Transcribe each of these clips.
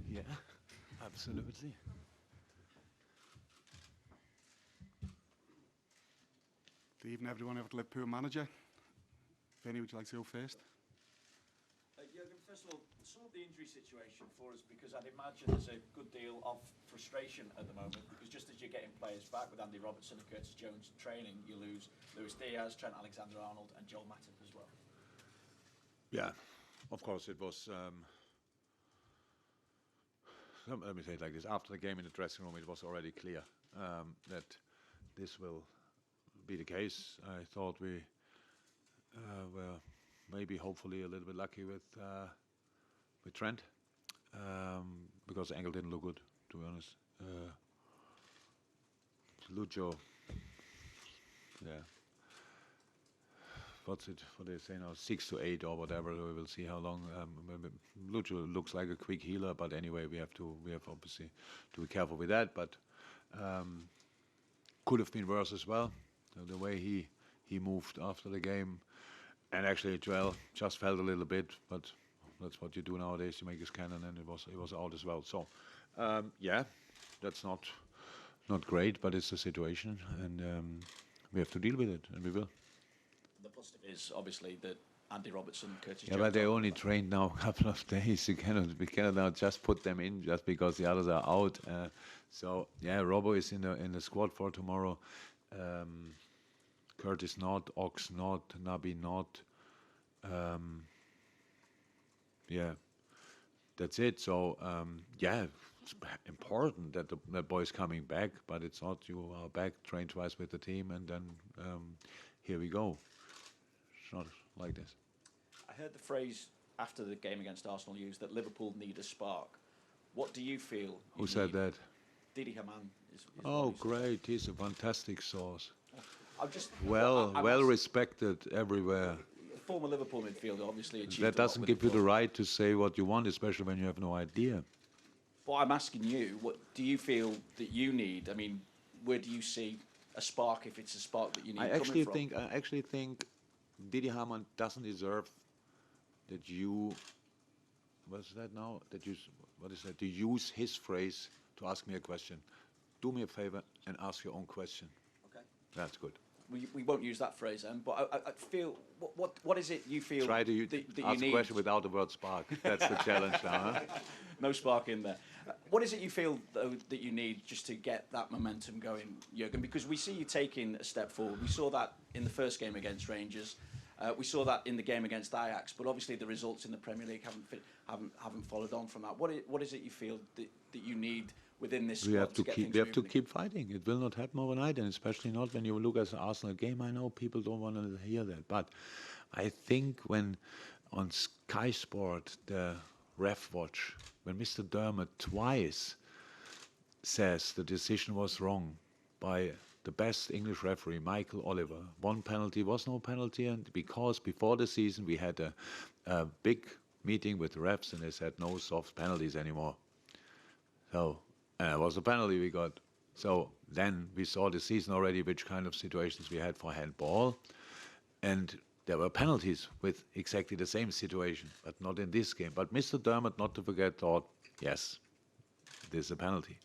Yeah, absolutely. The evening, everyone, over to Liverpool manager. Vinny, would you like to go first? Jurgen, first of all, sum up the injury situation for us, because I'd imagine there's a good deal of frustration at the moment, because just as you're getting players back with Andy Robertson and Curtis Jones training, you lose Luis Diaz, Trent Alexander-Arnold and Joel Matip as well. Yeah, of course it was. Let me say it like this: after the game in the dressing room, it was already clear that this will be the case. I thought we were maybe, hopefully, a little bit lucky with Trent because the angle didn't look good, to be honest. Lucho, yeah. What they say now, 6 to 8 or whatever. We will see how long. Lucho looks like a quick healer, but anyway, we have obviously to be careful with that. But could have been worse as well. The way he moved after the game, and actually Joel just felt a little bit, but that's what you do nowadays. You make a scan, and then it was out as well. So yeah, that's not great, but it's the situation, and we have to deal with it, and we will. The positive is obviously that Andy Robertson, Curtis Yeah, Jones. but they only trained now a couple of days. We cannot now just put them in just because the others are out. So yeah, Robbo is in the squad for tomorrow. Curtis not, Ox not, Nabi not. Yeah, that's it. So yeah, it's important that the boy's coming back, but it's not you are back, train twice with the team, and then here we go. It's not like this. I heard the phrase after the game against Arsenal used that Liverpool need a spark. What do you feel? Who said that? Didi Hamann is Oh, great! He's a fantastic source. I'm just well respected everywhere. Former Liverpool midfielder, obviously achieved. That doesn't give you the right to say what you want, especially when you have no idea. But I'm asking you, what do you feel that you need? I mean, where do you see a spark, if it's a spark that you need? I actually think Didi Hamann doesn't deserve that you. What's that now? That you. What is that? To use his phrase to ask me a question. Do me a favor and ask your own question. Okay. That's good. We won't use that phrase then, but I feel, what is it you feel Try to that ask you a need? question without the word spark. That's the challenge now, huh? No spark in there. What is it you feel, though, that you need just to get that momentum going, Jurgen? Because we see you taking a step forward. We saw that in the first game against Rangers. We saw that in the game against Ajax, but obviously the results in the Premier League haven't followed on from that. What is it you feel that you need within this squad We have to get keep. things We have to moving? keep fighting. It will not happen overnight, and especially not when you look at the Arsenal game. I know people don't want to hear that, but I think when on Sky Sport the ref watch, when Mr. Dermot twice says the decision was wrong by the best English referee, Michael Oliver. One penalty was no penalty, and because before the season we had a big meeting with the refs, and they said no soft penalties anymore. So it was a penalty we got. So then we saw the season already which kind of situations we had for handball, and there were penalties with exactly the same situation, but not in this game. But Mr. Dermot, not to forget, thought, yes, this is a penalty.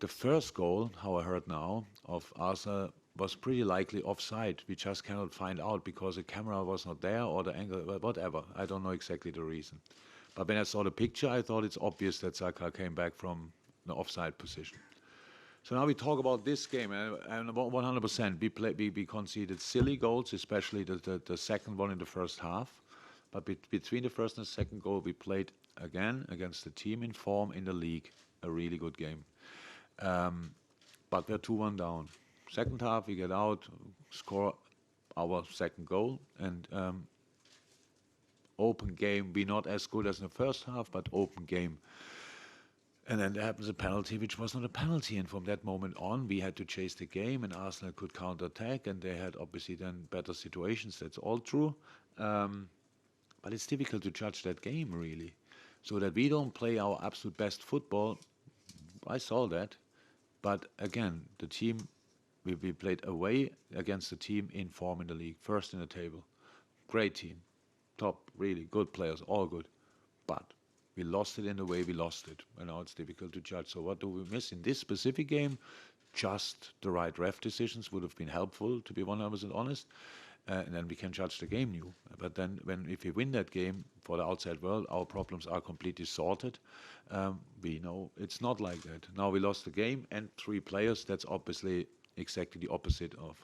The first goal, how I heard now, of Arsenal was pretty likely offside. We just cannot find out because the camera was not there or the angle, whatever. I don't know exactly the reason. But when I saw the picture, I thought it's obvious that Saka came back from the offside position. So now we talk about this game, and 100%. We conceded silly goals, especially the second one in the first half. But between the first and second goal, we played again against the team in form in the league, a really good game. But we're 2-1 down. Second half, we get out, score our second goal, and open game. We're not as good as in the first half, but open game. And then there happens a penalty, which was not a penalty. And from that moment on, we had to chase the game, and Arsenal could counter-attack, and they had obviously then better situations. That's all true. But it's difficult to judge that game, really. So that we don't play our absolute best football, I saw that. But again, the team, we played away against the team in form in the league, first in the table. Great team. Top, really good players, all good. But We lost it in the way we lost it, and now it's difficult to judge. So what do we miss in this specific game? Just the right ref decisions would have been helpful, to be 100% honest, and then we can judge the game new. But then, if we win that game for the outside world, our problems are completely sorted. We know it's not like that. Now we lost the game and 3 players. That's obviously exactly the opposite of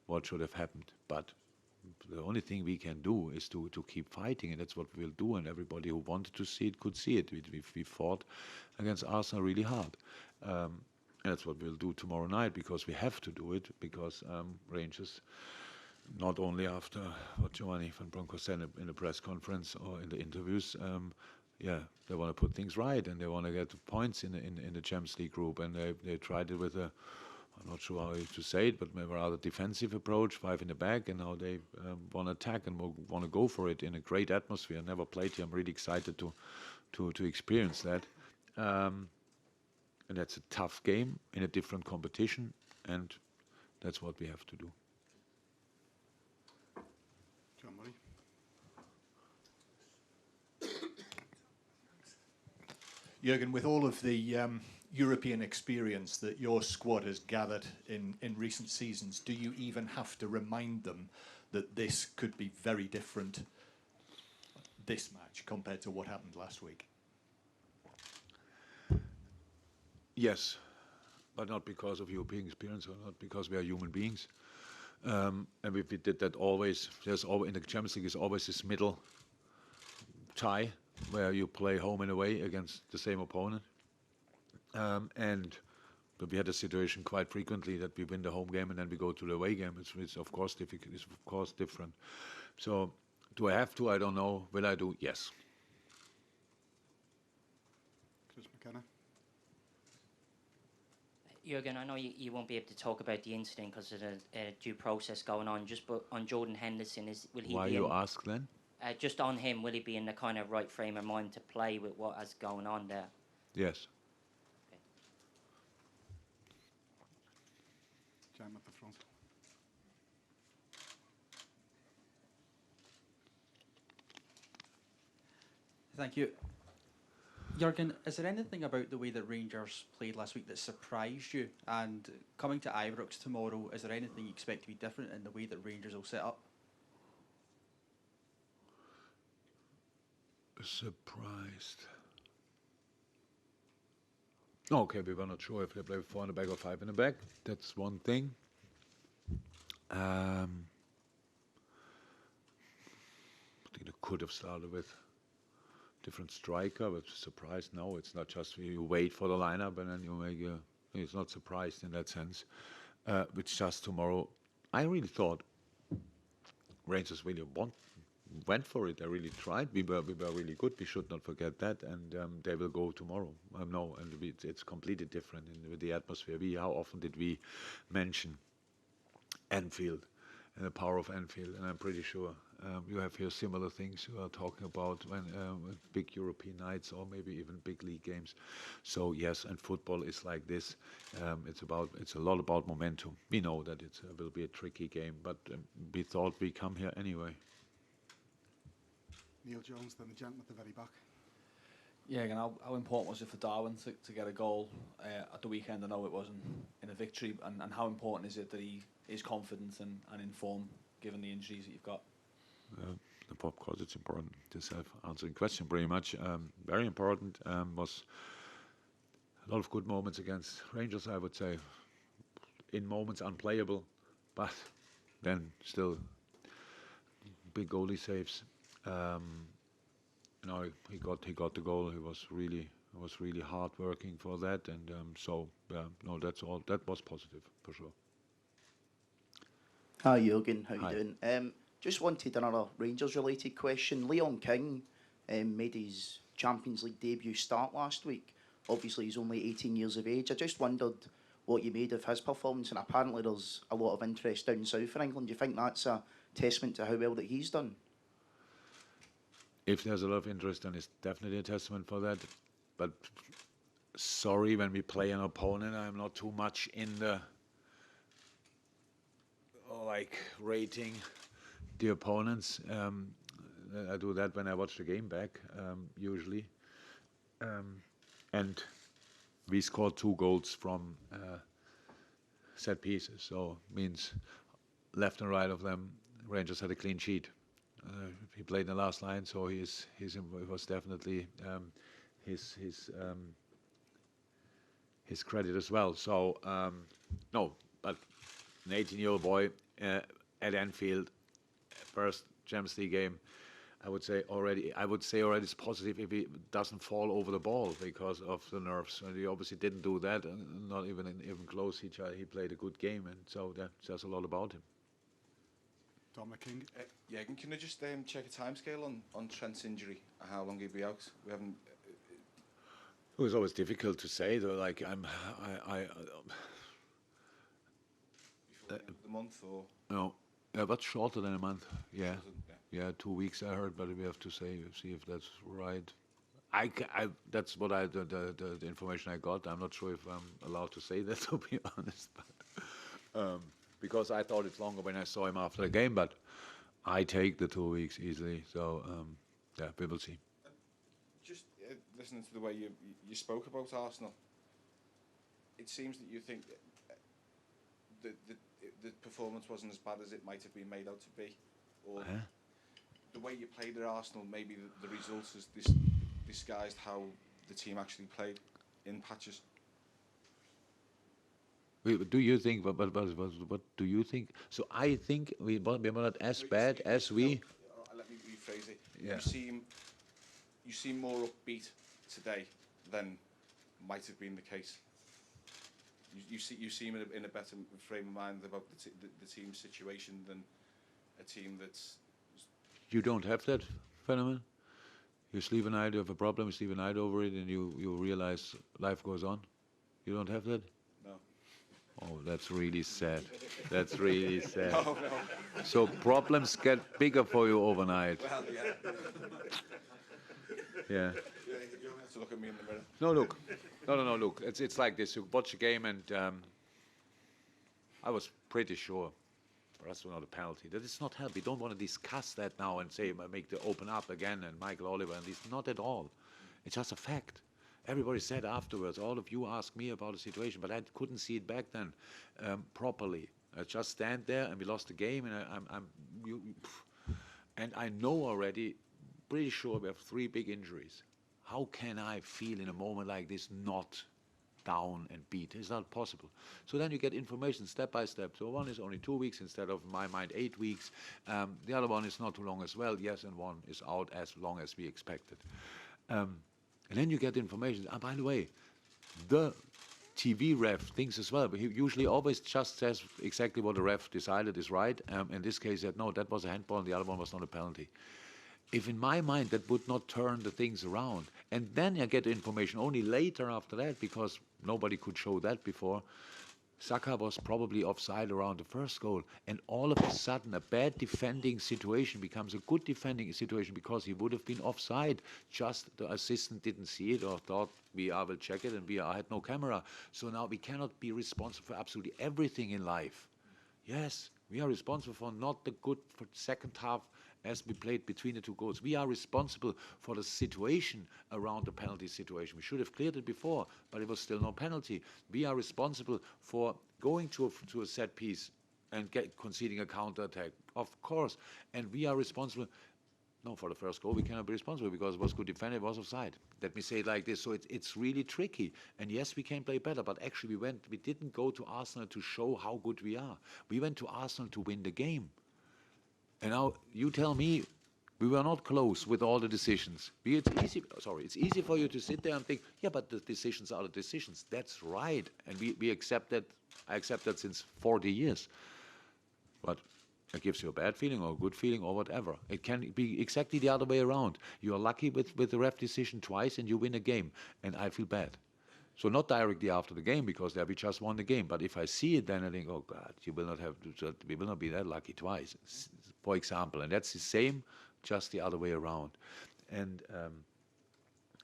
what should have happened. But the only thing we can do is to keep fighting, and that's what we'll do. And everybody who wanted to see it could see it. We fought against Arsenal really hard. And that's what we'll do tomorrow night, because we have to do it, because Rangers, not only after what Giovanni van Bronckhorst said in the press conference or in the interviews, they want to put things right, and they want to get points in the Champions League group, and they tried it with I'm not sure how to say it, but maybe a rather defensive approach, 5 in the back, and now they want to attack and want to go for it in a great atmosphere. Never played here. I'm really excited to experience that. And that's a tough game in a different competition, and that's what we have to do. John Murray. Jurgen, with all of the European experience that your squad has gathered in recent seasons, do you even have to remind them that this could be very different, this match, compared to what happened last week? Yes, but not because of European experience, or not because we are human beings. And we did that always. There's always, in the Champions League, is always this middle tie where you play home and away against the same opponent. But we had a situation quite frequently that we win the home game and then we go to the away game. It's of course difficult. It's of course different. So, do I have to? I don't know. Will I do? Yes. Chris McKenna. Jurgen, I know you won't be able to talk about the incident because of the due process going on. But on Jordan Henderson, will he? Why be you ask then? Just on him, will he be in the kind of right frame of mind to play with what is going on there? Yes. Okay. Jam at the front. Thank you. Jurgen, is there anything about the way that Rangers played last week that surprised you? And coming to Ibrox tomorrow, is there anything you expect to be different in the way that Rangers will set up? Surprised. Okay, we were not sure if they play 4 in the back or 5 in the back. That's one thing. I think they could have started with different striker, but surprised, no, it's not just you wait for the lineup and then you make it's not surprised in that sense. It's just tomorrow. I really thought Rangers really went for it. They really tried. We were really good. We should not forget that, and they will go tomorrow. No, and it's completely different with the atmosphere. How often did we mention Anfield and the power of Anfield? And I'm pretty sure you have here similar things you are talking about when with big European nights or maybe even big league games. So yes, and football is like this. It's a lot about momentum. We know that it will be a tricky game, but we thought we come here anyway. Neil Jones, then the gent at the very back. Yeah, again, how important was it for Darwin to get a goal at the weekend? I know it wasn't in a victory, and how important is it that he is confident and in form given the injuries that you've got? Of course, it's important. The self-answering question, pretty much. Very important. Was a lot of good moments against Rangers, I would say. In moments unplayable, but then still big goalie saves. He got the goal. He was really hard working for that, and that's all. That was positive for sure. Hi Jurgen, how Hi. you doing? Just wanted another Rangers-related question. Leon King made his Champions League debut start last week. Obviously, he's only 18 years of age. I just wondered what you made of his performance, and apparently there's a lot of interest down south in England. Do you think that's a testament to how well that he's done? If there's a lot of interest, then it's definitely a testament for that. But sorry, when we play an opponent, I'm not too much in the rating the opponents. I do that when I watch the game back, usually. And we scored 2 goals from set pieces, so means left and right of them, Rangers had a clean sheet. He played in the last line, so it was definitely his credit as well. So no, but an 18-year-old boy at Anfield, first Champions League game. I would say already it's positive if he doesn't fall over the ball because of the nerves. And he obviously didn't do that, not even close. He played a good game, and so that says a lot about him. Dominic King. Jurgen, can I just check a timescale on Trent's injury? How long he'll be out? We haven't. It was always difficult to say, though. Like Before the month or no, but shorter than a month. Yeah. yeah. Yeah, 2 weeks I heard, but we have to see if that's right. That's what the information I got. I'm not sure if I'm allowed to say that, to be honest, but because I thought it's longer when I saw him after the game, but I take the 2 weeks easily. So yeah, we will see. Just listening to the way you spoke about Arsenal, it seems that you think the performance wasn't as bad as it might have been made out to be, or the way you played at Arsenal, maybe the results has disguised how the team actually played in patches. Do you think? What do you think? So I think we were not as bad as we. Let me rephrase it. Yeah. You seem more upbeat today than might have been the case. You seem in a better frame of mind about the team's situation than a team that's. You don't have that phenomenon. You sleep a night, you have a problem, you sleep a night over it, and you realize life goes on. You don't have that. No. Oh, that's really sad. That's really sad. No. So problems get bigger for you overnight. Well, yeah. Yeah. You don't have to look at me in the mirror. No, look. No, look. It's like this. You watch a game, and I was pretty sure for us, not a penalty. That is not help. We don't want to discuss that now and say make the open up again and Michael Oliver and this. Not at all. It's just a fact. Everybody said afterwards. All of you asked me about the situation, but I couldn't see it back then properly. I just stand there and we lost the game, and and I know already, pretty sure we have 3 big injuries. How can I feel in a moment like this not down and beat? It's not possible. So then you get information step by step. So one is only 2 weeks instead of, in my mind, 8 weeks. The other one is not too long as well. Yes, and one is out as long as we expected. And then you get information. By the way, the TV ref thinks as well, but he usually always just says exactly what the ref decided is right. In this case, he said, no, that was a handball, and the other one was not a penalty. If in my mind that would not turn the things around, and then I get information only later after that, because nobody could show that before, Saka was probably offside around the first goal, and all of a sudden a bad defending situation becomes a good defending situation because he would have been offside. Just the assistant didn't see it or thought VR will check it, and VR had no camera. So now we cannot be responsible for absolutely everything in life. Yes, we are responsible for not the good for second half as we played between the 2 goals. We are responsible for the situation around the penalty situation. We should have cleared it before, but it was still no penalty. We are responsible for going to a set piece and conceding a counter-attack, of course. And we are responsible. No, for the first goal we cannot be responsible because it was good defended, it was offside. Let me say it like this. So it's really tricky. And yes, we can play better, but actually we didn't go to Arsenal to show how good we are. We went to Arsenal to win the game. And now you tell me we were not close with all the decisions. It's easy for you to sit there and think, yeah, but the decisions are the decisions. That's right. And we accept that. I accept that since 40 years. But it gives you a bad feeling or a good feeling or whatever. It can be exactly the other way around. You are lucky with the ref decision twice and you win a game. And I feel bad. So not directly after the game, because there we just won the game. But if I see it, then I think, oh God, we will not be that lucky twice, for example. And that's the same, just the other way around. And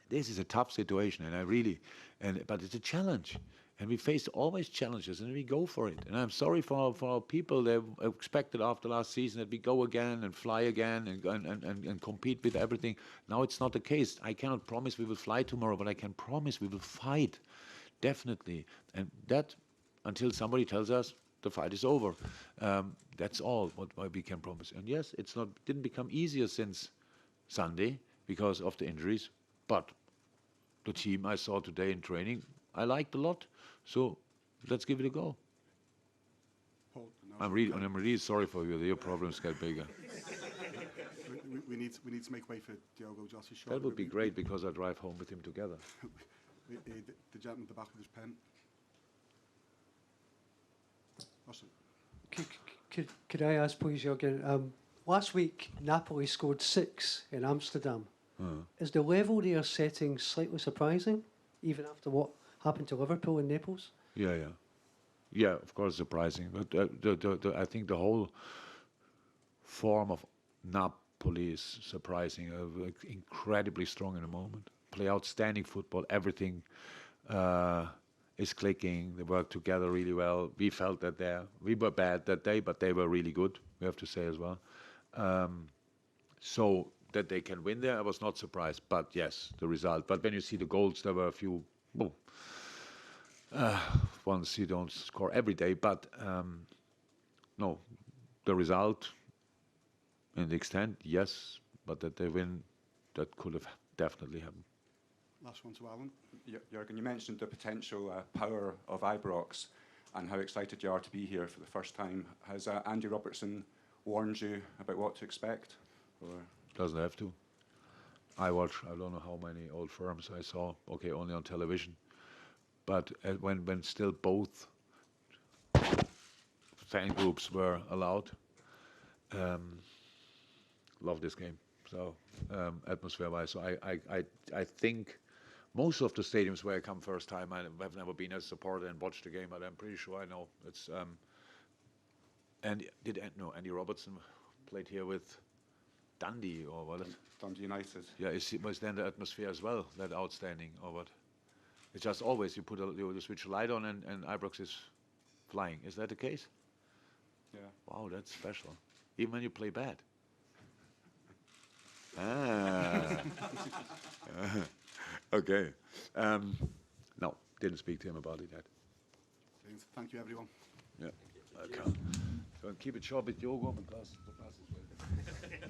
this is a tough situation, and but it's a challenge. And we face always challenges, and we go for it. And I'm sorry for our people. They expected after last season that we go again and fly again and compete with everything. Now it's not the case. I cannot promise we will fly tomorrow, but I can promise we will fight, definitely. And that, until somebody tells us the fight is over, that's all what we can promise. And yes, didn't become easier since Sunday because of the injuries, but the team I saw today in training, I liked a lot. So let's give it a go. Paul, I'm really sorry for you. Your problems get bigger. we need to make way for Diogo Jota's shot. That would be great because I drive home with him together. The gentleman at the back with his pen. Awesome. Could I ask, please, Jurgen? Last week, Napoli scored 6 in Amsterdam. Is the level they are setting slightly surprising, even after what happened to Liverpool and Naples? Yeah, of course, surprising. But I think the whole form of Napoli is surprising. Incredibly strong in the moment. Play outstanding football. Everything is clicking. They work together really well. We felt that we were bad that day, but they were really good, we have to say as well. So that they can win there, I was not surprised. But yes, the result. But when you see the goals, there were a few ones you don't score every day. But no, the result and the extent, yes. But that they win, that could have definitely happened. Last one to Alan. Jurgen, you mentioned the potential power of Ibrox and how excited you are to be here for the first time. Has Andy Robertson warned you about what to expect? Or? Doesn't have to. I don't know how many old firms I saw, only on television. But when still both fan groups were allowed, love this game. So atmosphere-wise, so I think most of the stadiums where I come first time, I have never been as a supporter and watched the game, but I'm pretty sure I know. It's Andy Robertson played here with Dundee or what? Dundee United. Yeah, was then the atmosphere as well that outstanding or what? It's just always you you switch a light on and Ibrox is flying. Is that the case? Yeah. Wow, that's special. Even when you play bad. Okay. No, didn't speak to him about it yet. Thank you, everyone. Yeah. Okay. So keep it short with Diogo because the class is ready.